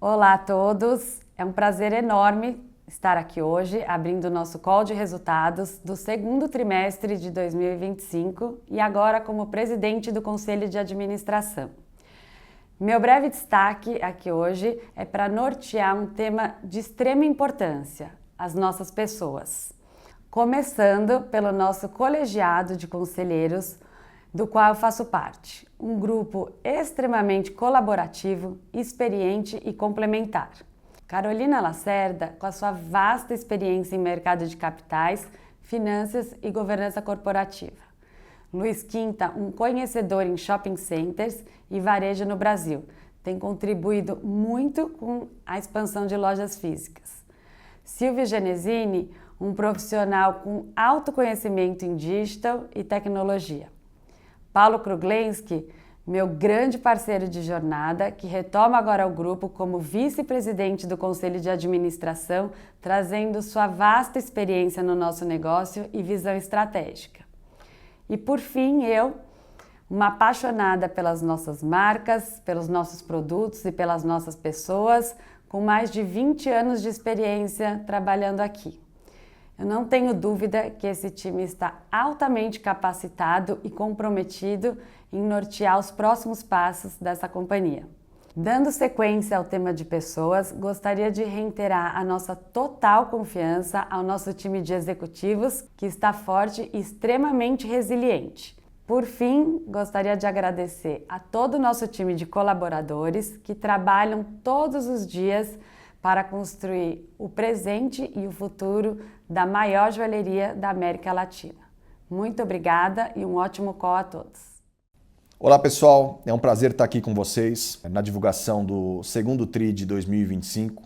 Olá a todos, é um prazer enorme estar aqui hoje abrindo o nosso call de resultados do segundo trimestre de 2025 e agora como presidente do Conselho de Administração. Meu breve destaque aqui hoje é para nortear um tema de extrema importância, as nossas pessoas. Começando pelo nosso colegiado de conselheiros, do qual eu faço parte. Um grupo extremamente colaborativo, experiente e complementar. Carolina Lacerda, com a sua vasta experiência em mercado de capitais, finanças e governança corporativa. Luiz Quinta, um conhecedor em shopping centers e varejo no Brasil, tem contribuído muito com a expansão de lojas físicas. Silvia Genesini, um profissional com alto conhecimento em digital e tecnologia. Paulo Kruglenski, meu grande parceiro de jornada, que retoma agora o grupo como vice-presidente do Conselho de Administração, trazendo sua vasta experiência no nosso negócio e visão estratégica. E por fim, eu, uma apaixonada pelas nossas marcas, pelos nossos produtos e pelas nossas pessoas, com mais de 20 anos de experiência trabalhando aqui. Eu não tenho dúvida que esse time está altamente capacitado e comprometido em nortear os próximos passos dessa companhia. Dando sequência ao tema de pessoas, gostaria de reiterar a nossa total confiança ao nosso time de executivos, que está forte e extremamente resiliente. Por fim, gostaria de agradecer a todo o nosso time de colaboradores que trabalham todos os dias para construir o presente e o futuro da maior joalheria da América Latina. Muito obrigada e um ótimo call a todos. Olá pessoal, é um prazer estar aqui com vocês na divulgação do segundo TRI de 2025.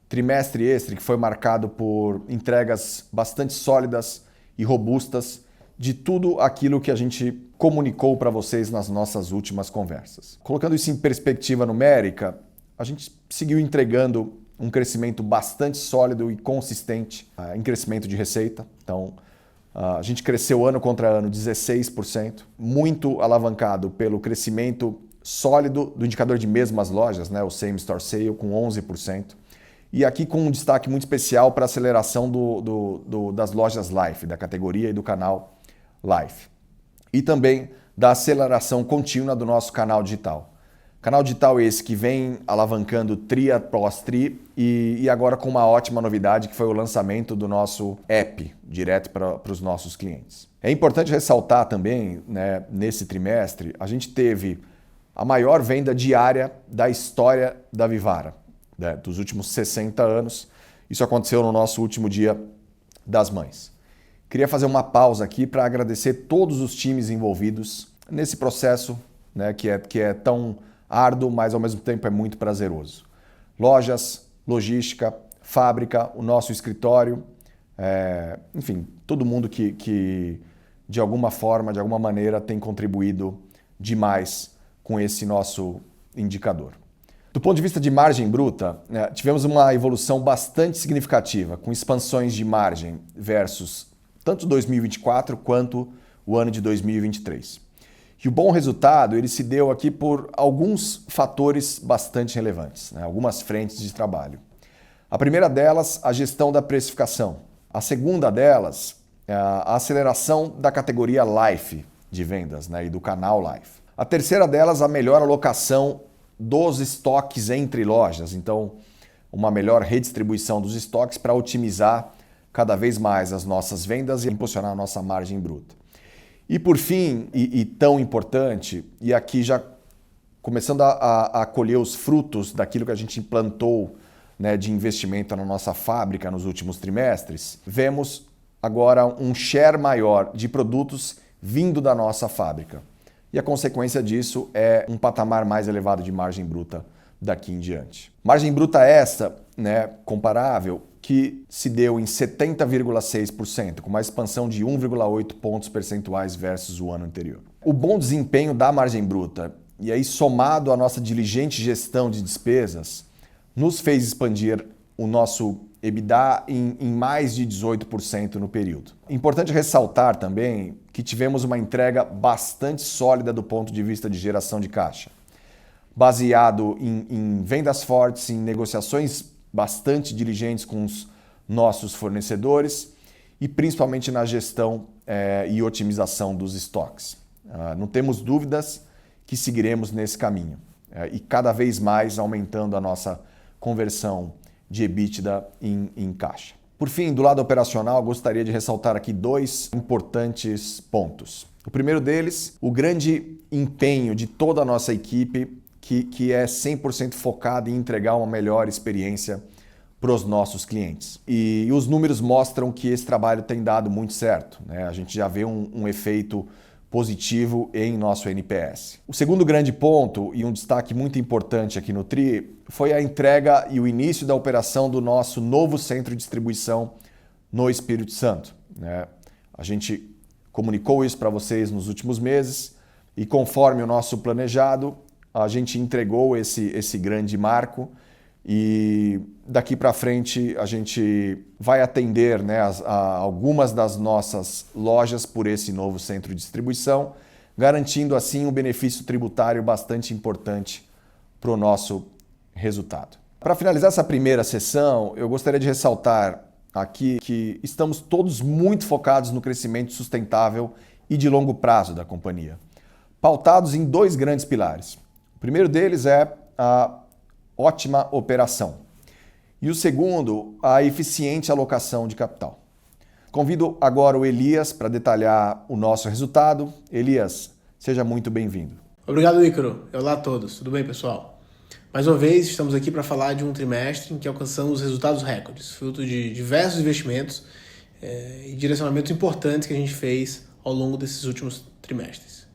Trimestre este que foi marcado por entregas bastante sólidas e robustas de tudo aquilo que a gente comunicou para vocês nas nossas últimas conversas. Colocando isso em perspectiva numérica, a gente seguiu entregando um crescimento bastante sólido e consistente em crescimento de receita. Então, a gente cresceu ano contra ano 16%, muito alavancado pelo crescimento sólido do indicador de mesmas lojas, né, o Same Store Sale, com 11%. E aqui com um destaque muito especial para a aceleração das lojas Life, da categoria e do canal Life. E também da aceleração contínua do nosso canal digital. Canal digital esse que vem alavancando TRI após TRI e agora com uma ótima novidade que foi o lançamento do nosso app direto para os nossos clientes. É importante ressaltar também, né, nesse trimestre, a gente teve a maior venda diária da história da Vivara, né, dos últimos 60 anos. Isso aconteceu no nosso último Dia das Mães. Queria fazer uma pausa aqui para agradecer todos os times envolvidos nesse processo, né, que é tão árduo, mas ao mesmo tempo é muito prazeroso. Lojas, logística, fábrica, o nosso escritório, enfim, todo mundo que de alguma forma, de alguma maneira tem contribuído demais com esse nosso indicador. Do ponto de vista de margem bruta, tivemos uma evolução bastante significativa, com expansões de margem versus tanto 2024 quanto o ano de 2023. E o bom resultado ele se deu aqui por alguns fatores bastante relevantes, né? Algumas frentes de trabalho. A primeira delas, a gestão da precificação. A segunda delas, a aceleração da categoria Life de vendas, né? E do canal Life. A terceira delas, a melhor alocação dos estoques entre lojas. Então, uma melhor redistribuição dos estoques para otimizar cada vez mais as nossas vendas e impulsionar a nossa margem bruta. E por fim, e tão importante, e aqui já começando a colher os frutos daquilo que a gente implantou, né, de investimento na nossa fábrica nos últimos trimestres, vemos agora um share maior de produtos vindo da nossa fábrica. E a consequência disso é um patamar mais elevado de margem bruta daqui em diante. Margem bruta essa, né, comparável, que se deu em 70,6%, com uma expansão de 1,8 pontos percentuais versus o ano anterior. O bom desempenho da margem bruta, e aí somado à nossa diligente gestão de despesas, nos fez expandir o nosso EBITDA em mais de 18% no período. Importante ressaltar também que tivemos uma entrega bastante sólida do ponto de vista de geração de caixa, baseado em vendas fortes, em negociações bastante diligentes com os nossos fornecedores e principalmente na gestão e otimização dos estoques. Não temos dúvidas que seguiremos nesse caminho e cada vez mais aumentando a nossa conversão de EBITDA em caixa. Por fim, do lado operacional, gostaria de ressaltar aqui 2 importantes pontos. O primeiro deles, o grande empenho de toda a nossa equipe que é 100% focada em entregar uma melhor experiência para os nossos clientes. E os números mostram que esse trabalho tem dado muito certo, né? A gente já vê um efeito positivo em nosso NPS. O segundo grande ponto e um destaque muito importante aqui no TRI foi a entrega e o início da operação do nosso novo centro de distribuição no Espírito Santo, né? A gente comunicou isso para vocês nos últimos meses e conforme o nosso planejado, a gente entregou esse grande marco e daqui para frente a gente vai atender, né, algumas das nossas lojas por esse novo centro de distribuição, garantindo assim um benefício tributário bastante importante para o nosso resultado. Para finalizar essa primeira sessão, eu gostaria de ressaltar aqui que estamos todos muito focados no crescimento sustentável e de longo prazo da companhia, pautados em 2 grandes pilares. O primeiro deles é a ótima operação. E o segundo, a eficiente alocação de capital. Convido agora o Elias para detalhar o nosso resultado. Elias, seja muito bem-vindo. Obrigado, Ícaro. Olá a todos. Tudo bem, pessoal? Mais uma vez, estamos aqui para falar de um trimestre em que alcançamos resultados recordes, fruto de diversos investimentos e direcionamentos importantes que a gente fez ao longo desses últimos trimestres.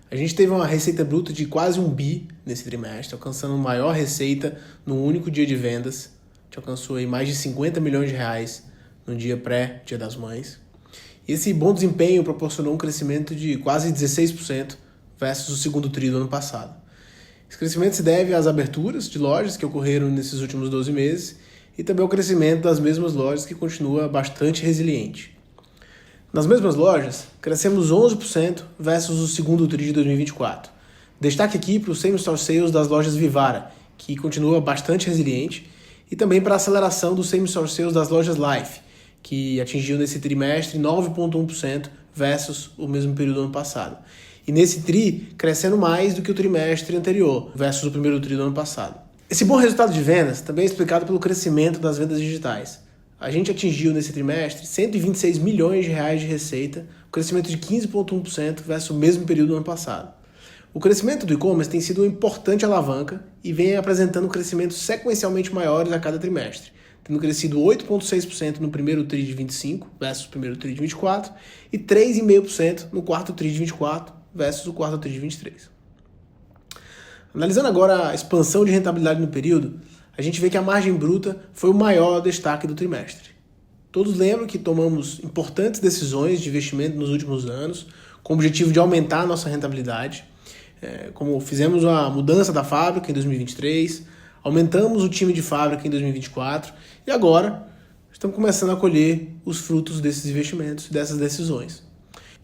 A gente teve uma receita bruta de quase 1 bi nesse trimestre, alcançando a maior receita num único dia de vendas. A gente alcançou aí mais de 50 milhões de reais no dia pré-Dia das Mães. E esse bom desempenho proporcionou um crescimento de quase 16% versus o segundo tri do ano passado. Esse crescimento se deve às aberturas de lojas que ocorreram nesses últimos 12 meses e também ao crescimento das mesmas lojas que continua bastante resiliente. Nas mesmas lojas, crescemos 11% versus o segundo tri de 2024. Destaque aqui para o same-store sales das lojas Vivara, que continua bastante resiliente, e também para a aceleração do same-store sales das lojas Life, que atingiu nesse trimestre 9,1% versus o mesmo período do ano passado. E nesse tri, crescendo mais do que o trimestre anterior, versus o primeiro tri do ano passado. Esse bom resultado de vendas também é explicado pelo crescimento das vendas digitais. A gente atingiu nesse trimestre 126 milhões de reais de receita, um crescimento de 15,1% versus o mesmo período do ano passado. O crescimento do e-commerce tem sido uma importante alavanca e vem apresentando crescimentos sequencialmente maiores a cada trimestre, tendo crescido 8,6% no primeiro tri de 25 versus o primeiro tri de 24 e 3,5% no quarto tri de 24 versus o quarto tri de 23. Analisando agora a expansão de rentabilidade no período, a gente vê que a margem bruta foi o maior destaque do trimestre. Todos lembram que tomamos importantes decisões de investimento nos últimos anos, com o objetivo de aumentar a nossa rentabilidade, como fizemos a mudança da fábrica em 2023, aumentamos o time de fábrica em 2024 e agora estamos começando a colher os frutos desses investimentos e dessas decisões.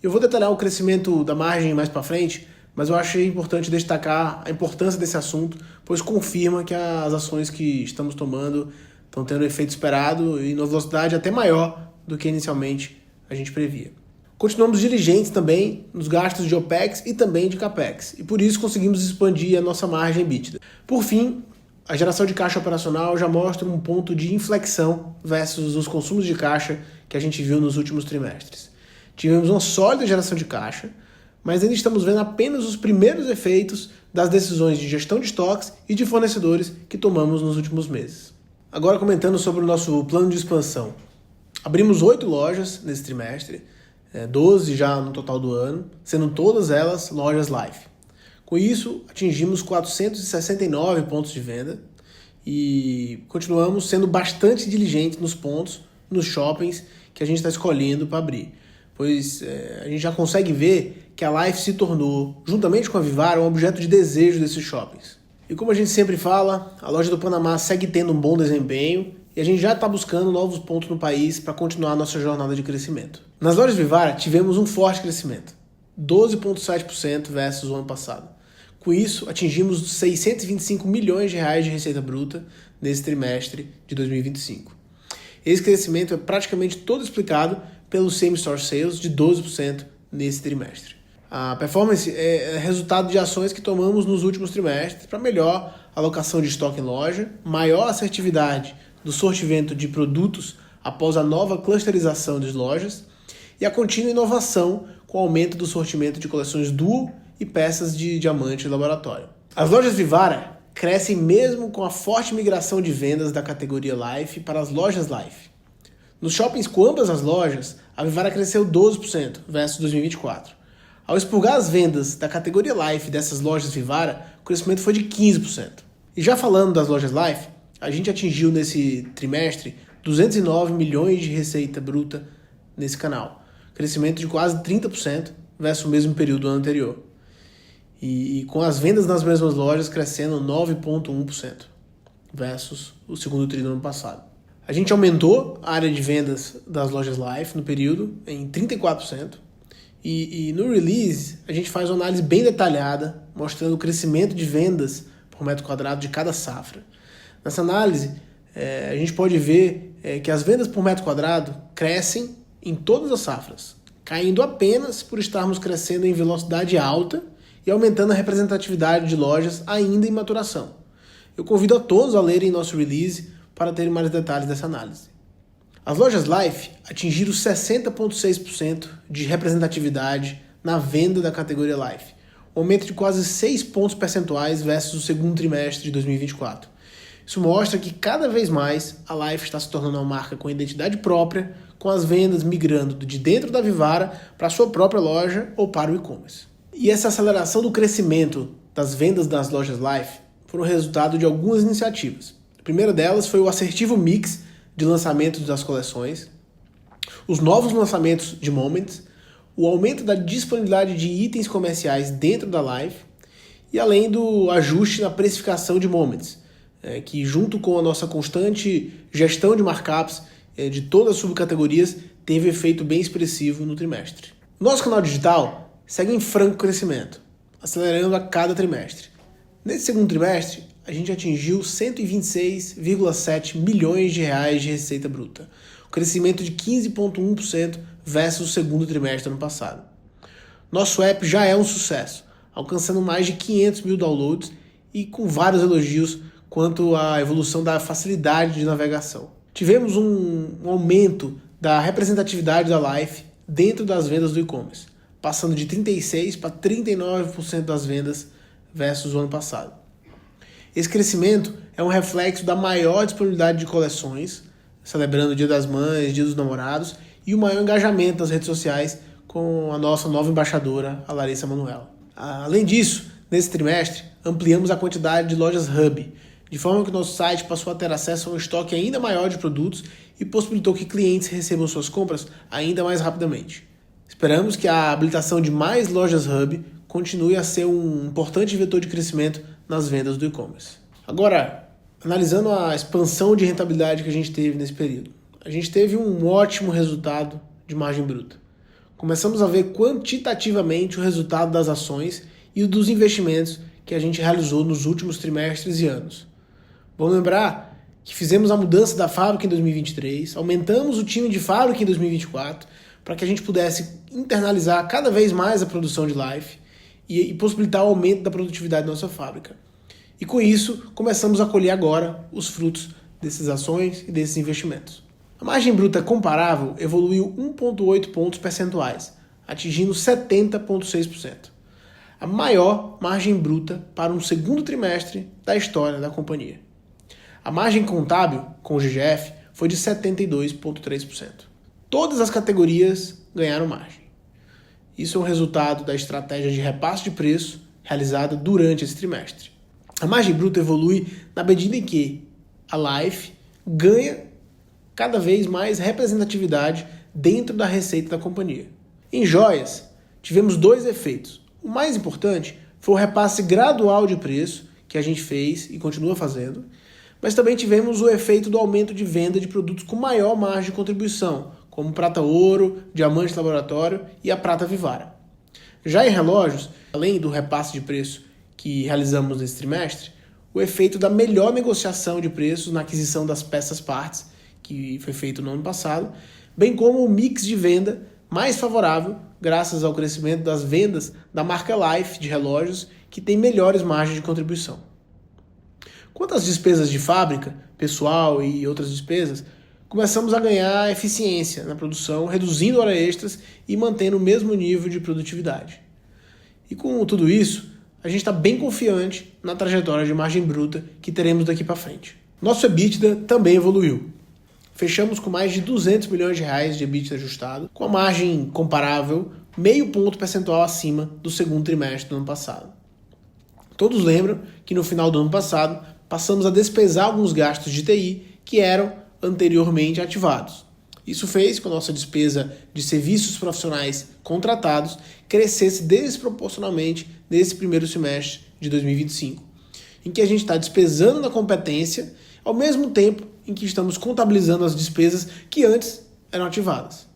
Eu vou detalhar o crescimento da margem mais para frente, mas eu achei importante destacar a importância desse assunto, pois confirma que as ações que estamos tomando estão tendo o efeito esperado e uma velocidade até maior do que inicialmente a gente previa. Continuamos diligentes também nos gastos de OPEX e também de CAPEX, e por isso conseguimos expandir a nossa margem EBITDA. Por fim, a geração de caixa operacional já mostra um ponto de inflexão versus os consumos de caixa que a gente viu nos últimos trimestres. Tivemos uma sólida geração de caixa, mas ainda estamos vendo apenas os primeiros efeitos das decisões de gestão de estoques e de fornecedores que tomamos nos últimos meses. Agora comentando sobre o nosso plano de expansão. Abrimos 8 lojas nesse trimestre, 12 já no total do ano, sendo todas elas lojas Life. Com isso, atingimos 469 pontos de venda e continuamos sendo bastante diligentes nos pontos, nos shoppings que a gente está escolhendo para abrir, pois a gente já consegue ver que a Life se tornou, juntamente com a Vivara, um objeto de desejo desses shoppings. E como a gente sempre fala, a loja do Panamá segue tendo um bom desempenho e a gente já está buscando novos pontos no país para continuar a nossa jornada de crescimento. Nas lojas Vivara tivemos um forte crescimento, 12,7% versus o ano passado. Com isso, atingimos 625 milhões de reais de receita bruta nesse trimestre de 2025. Esse crescimento é praticamente todo explicado pelo Same Store Sales de 12% nesse trimestre. A performance é resultado de ações que tomamos nos últimos trimestres para melhor alocação de estoque em loja, maior assertividade do sortimento de produtos após a nova clusterização das lojas e a contínua inovação com o aumento do sortimento de coleções dual e peças de diamante e laboratório. As lojas Vivara crescem mesmo com a forte migração de vendas da categoria Life para as lojas Life. Nos shoppings com ambas as lojas, a Vivara cresceu 12% versus 2024. Ao expurgar as vendas da categoria Life dessas lojas Vivara, o crescimento foi de 15%. E já falando das lojas Life, a gente atingiu nesse trimestre 209 milhões de receita bruta nesse canal, crescimento de quase 30% versus o mesmo período do ano anterior. E com as vendas nas mesmas lojas crescendo 9,1% versus o segundo trimestre do ano passado. A gente aumentou a área de vendas das lojas Life no período em 34%. E no release, a gente faz uma análise bem detalhada, mostrando o crescimento de vendas por metro quadrado de cada safra. Nessa análise, a gente pode ver que as vendas por metro quadrado crescem em todas as safras, caindo apenas por estarmos crescendo em velocidade alta e aumentando a representatividade de lojas ainda em maturação. Eu convido a todos a lerem nosso release para terem mais detalhes dessa análise. As lojas Life atingiram 60,6% de representatividade na venda da categoria Life, um aumento de quase 6 pontos percentuais versus o segundo trimestre de 2024. Isso mostra que cada vez mais a Life está se tornando uma marca com identidade própria, com as vendas migrando de dentro da Vivara para a sua própria loja ou para o e-commerce. E essa aceleração do crescimento das vendas das lojas Life foi o resultado de algumas iniciativas. A primeira delas foi o assertivo mix de lançamentos das coleções, os novos lançamentos de Moments, o aumento da disponibilidade de itens comerciais dentro da Life e além do ajuste na precificação de Moments, que junto com a nossa constante gestão de markups de todas as subcategorias teve efeito bem expressivo no trimestre. Nosso canal digital segue em franco crescimento, acelerando a cada trimestre. Nesse segundo trimestre, a gente atingiu 126,7 milhões de reais de receita bruta, um crescimento de 15,1% versus o segundo trimestre do ano passado. Nosso app já é um sucesso, alcançando mais de 500 mil downloads e com vários elogios quanto à evolução da facilidade de navegação. Tivemos um aumento da representatividade da Life dentro das vendas do e-commerce, passando de 36% para 39% das vendas versus o ano passado. Esse crescimento é um reflexo da maior disponibilidade de coleções, celebrando o Dia das Mães, Dia dos Namorados, e o maior engajamento nas redes sociais com a nossa nova embaixadora, a Larissa Manoela. Além disso, nesse trimestre, ampliamos a quantidade de lojas Hub, de forma que o nosso site passou a ter acesso a um estoque ainda maior de produtos e possibilitou que clientes recebam suas compras ainda mais rapidamente. Esperamos que a habilitação de mais lojas Hub continue a ser um importante vetor de crescimento nas vendas do e-commerce. Agora, analisando a expansão de rentabilidade que a gente teve nesse período, a gente teve um ótimo resultado de margem bruta. Começamos a ver quantitativamente o resultado das ações e dos investimentos que a gente realizou nos últimos trimestres e anos. Vamos lembrar que fizemos a mudança da fábrica em 2023, aumentamos o time de fábrica em 2024 para que a gente pudesse internalizar cada vez mais a produção de Life e possibilitar o aumento da produtividade da nossa fábrica. E com isso, começamos a colher agora os frutos dessas ações e desses investimentos. A margem bruta comparável evoluiu 1,8 pontos percentuais, atingindo 70,6%. A maior margem bruta para um segundo trimestre da história da companhia. A margem contábil, com o GGF, foi de 72,3%. Todas as categorias ganharam margem. Isso é um resultado da estratégia de repasse de preço realizada durante esse trimestre. A margem bruta evolui na medida em que a Life ganha cada vez mais representatividade dentro da receita da companhia. Em joias, tivemos dois efeitos. O mais importante foi o repasse gradual de preço que a gente fez e continua fazendo, Mas também tivemos o efeito do aumento de venda de produtos com maior margem de contribuição, como prata ouro, diamante laboratório e a prata vivara. Já em relógios, além do repasse de preço que realizamos nesse trimestre, o efeito da melhor negociação de preços na aquisição das peças-partes, que foi feito no ano passado, bem como o mix de venda mais favorável, graças ao crescimento das vendas da marca Life de relógios, que tem melhores margens de contribuição. Quanto às despesas de fábrica, pessoal e outras despesas, começamos a ganhar eficiência na produção, reduzindo horas extras e mantendo o mesmo nível de produtividade. E com tudo isso, a gente está bem confiante na trajetória de margem bruta que teremos daqui para frente. Nosso EBITDA também evoluiu. Fechamos com mais de 200 milhões de reais de EBITDA ajustado, com a margem comparável, meio ponto percentual acima do segundo trimestre do ano passado. Todos lembram que no final do ano passado, passamos a despesar alguns gastos de TI que eram anteriormente ativados. Isso fez com que a nossa despesa de serviços profissionais contratados crescesse desproporcionalmente nesse primeiro semestre de 2025, em que a gente está despesando na competência, ao mesmo tempo em que estamos contabilizando as despesas que antes eram ativadas.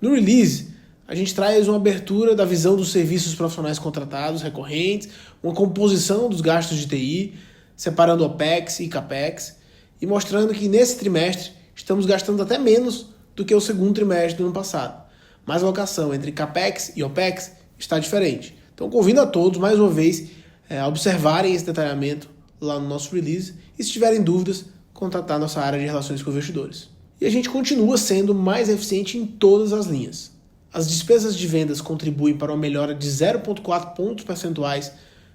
No release, a gente traz uma abertura da visão dos serviços profissionais contratados recorrentes, uma composição dos gastos de TI, separando OPEX e CAPEX, e mostrando que nesse trimestre estamos gastando até menos do que o segundo trimestre do ano passado. Mas a alocação entre CAPEX e OPEX está diferente. Então convido a todos, mais uma vez, a observarem esse detalhamento lá no nosso release e se tiverem dúvidas, contatar nossa área de relações com investidores. E a gente continua sendo mais eficiente em todas as linhas. As despesas de vendas contribuem para uma melhora de 0,4 pontos percentuais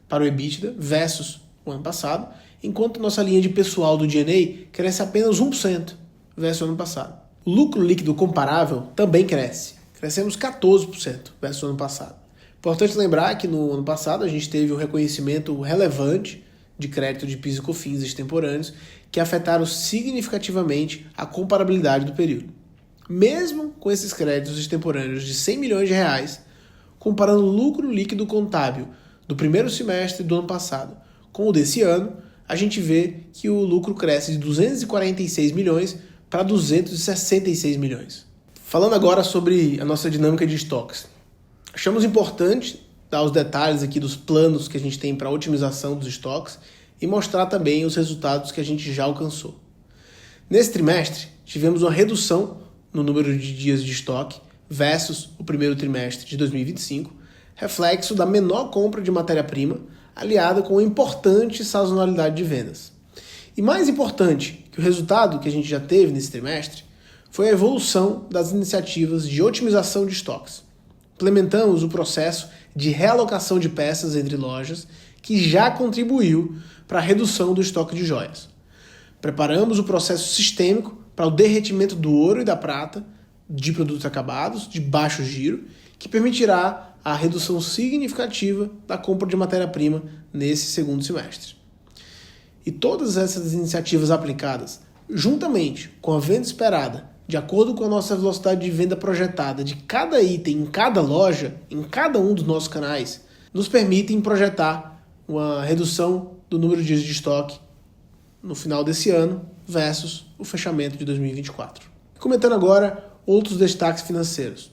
para o EBITDA versus o ano passado, enquanto nossa linha de pessoal do D&A cresce apenas 1% versus o ano passado. O lucro líquido comparável também cresce. Crescemos 14% versus o ano passado. Importante lembrar que no ano passado a gente teve um reconhecimento relevante de crédito de PIS e COFINS extemporâneos que afetaram significativamente a comparabilidade do período. Mesmo com esses créditos extemporâneos de 100 milhões de reais, comparando o lucro líquido contábil do primeiro semestre do ano passado com o desse ano, a gente vê que o lucro cresce de 246 milhões para 266 milhões. Falando agora sobre a nossa dinâmica de estoques. Achamos importante dar os detalhes aqui dos planos que a gente tem para a otimização dos estoques e mostrar também os resultados que a gente já alcançou. Nesse trimestre, tivemos uma redução no número de dias de estoque versus o primeiro trimestre de 2025, reflexo da menor compra de matéria-prima, aliada com uma importante sazonalidade de vendas. E mais importante que o resultado que a gente já teve nesse trimestre foi a evolução das iniciativas de otimização de estoques. Implementamos o processo de realocação de peças entre lojas, que já contribuiu para a redução do estoque de joias. Preparamos o processo sistêmico para o derretimento do ouro e da prata de produtos acabados, de baixo giro, que permitirá a redução significativa da compra de matéria-prima nesse segundo semestre. E todas essas iniciativas aplicadas, juntamente com a venda esperada, de acordo com a nossa velocidade de venda projetada de cada item em cada loja, em cada um dos nossos canais, nos permitem projetar uma redução do número de dias de estoque no final desse ano versus o fechamento de 2024. Comentando agora outros destaques financeiros.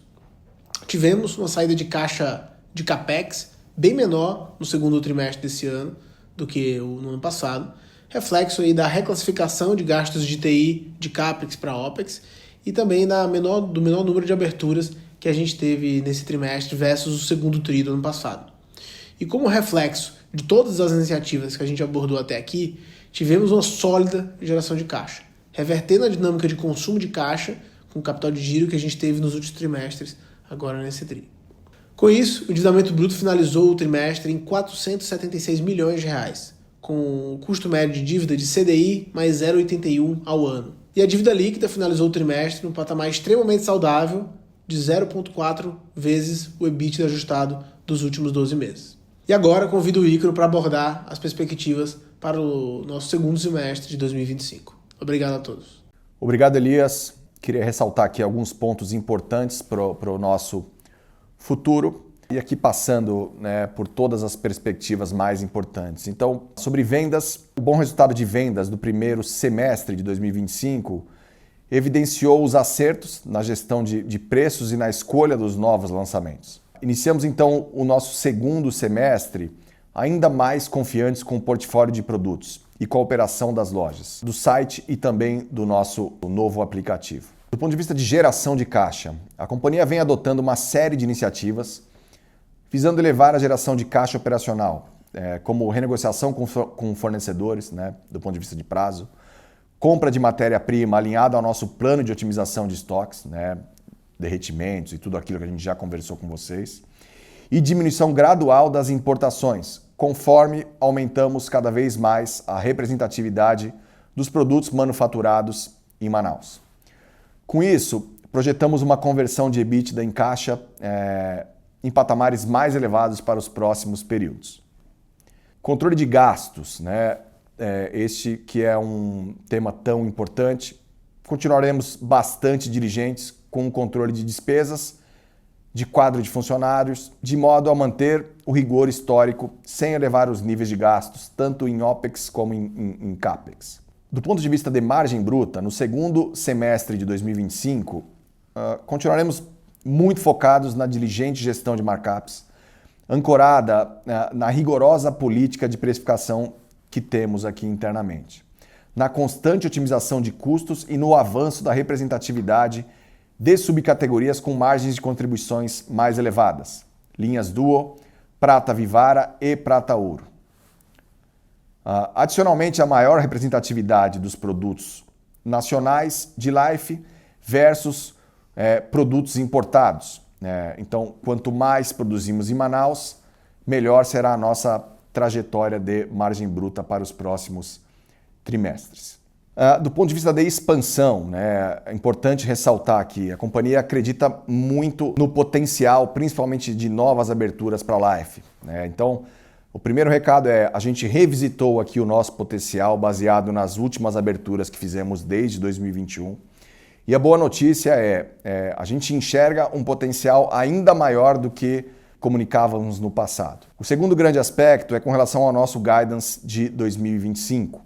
Tivemos uma saída de caixa de CAPEX bem menor no segundo trimestre desse ano do que no ano passado, reflexo aí da reclassificação de gastos de TI de CAPEX para OPEX e também do menor número de aberturas que a gente teve nesse trimestre versus o segundo tri do ano passado. E como reflexo de todas as iniciativas que a gente abordou até aqui, tivemos uma sólida geração de caixa, revertendo a dinâmica de consumo de caixa com o capital de giro que a gente teve nos últimos trimestres, agora nesse tri. Com isso, o endividamento bruto finalizou o trimestre em 476 milhões de reais, com o custo médio de dívida de CDI mais 0,81 ao ano. E a dívida líquida finalizou o trimestre num patamar extremamente saudável de 0,4 vezes o EBITDA ajustado dos últimos 12 meses. E agora convido o Ícaro para abordar as perspectivas para o nosso segundo semestre de 2025. Obrigado a todos. Obrigado, Elias. Queria ressaltar aqui alguns pontos importantes para o nosso futuro. E aqui passando, né, por todas as perspectivas mais importantes. Então, sobre vendas, o bom resultado de vendas do primeiro semestre de 2025 evidenciou os acertos na gestão de preços e na escolha dos novos lançamentos. Iniciamos então o nosso segundo semestre ainda mais confiantes com o portfólio de produtos e com a operação das lojas, do site e também do nosso novo aplicativo. Do ponto de vista de geração de caixa, a companhia vem adotando uma série de iniciativas visando elevar a geração de caixa operacional, como renegociação com fornecedores, né, do ponto de vista de prazo, compra de matéria-prima alinhada ao nosso plano de otimização de estoques, né, derretimentos e tudo aquilo que a gente já conversou com vocês, e diminuição gradual das importações, conforme aumentamos cada vez mais a representatividade dos produtos manufaturados em Manaus. Com isso, projetamos uma conversão de EBITDA em caixa em patamares mais elevados para os próximos períodos. Controle de gastos, né? Este que é um tema tão importante. Continuaremos bastante diligentes com o controle de despesas, de quadro de funcionários, de modo a manter o rigor histórico sem elevar os níveis de gastos, tanto em OPEX como em CAPEX. Do ponto de vista de margem bruta, no segundo semestre de 2025, continuaremos muito focados na diligente gestão de markups, ancorada na rigorosa política de precificação que temos aqui internamente, na constante otimização de custos e no avanço da representatividade de subcategorias com margens de contribuições mais elevadas, linhas Duo, Prata Vivara e Prata Ouro. Adicionalmente, a maior representatividade dos produtos nacionais de Life versus produtos importados. Então, quanto mais produzimos em Manaus, melhor será a nossa trajetória de margem bruta para os próximos trimestres. Do ponto de vista da expansão, né, é importante ressaltar que a companhia acredita muito no potencial, principalmente de novas aberturas para a Life, né? Então, o primeiro recado é: a gente revisitou aqui o nosso potencial baseado nas últimas aberturas que fizemos desde 2021. E a boa notícia a gente enxerga um potencial ainda maior do que comunicávamos no passado. O segundo grande aspecto é com relação ao nosso guidance de 2025.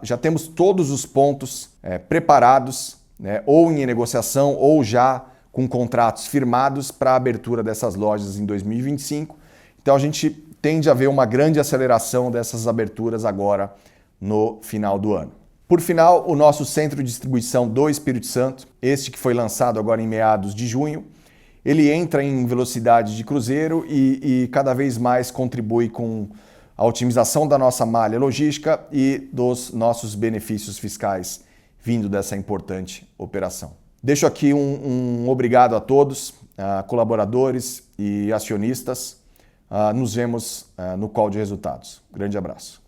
Já temos todos os pontos preparados, né, ou em negociação ou já com contratos firmados para a abertura dessas lojas em 2025. Então a gente tende a ver uma grande aceleração dessas aberturas agora no final do ano. Por final, o nosso centro de distribuição do Espírito Santo, este que foi lançado agora em meados de junho, ele entra em velocidade de cruzeiro e cada vez mais contribui com a otimização da nossa malha logística e dos nossos benefícios fiscais vindo dessa importante operação. Deixo aqui um obrigado a todos, colaboradores e acionistas. Nos vemos no call de resultados. Grande abraço.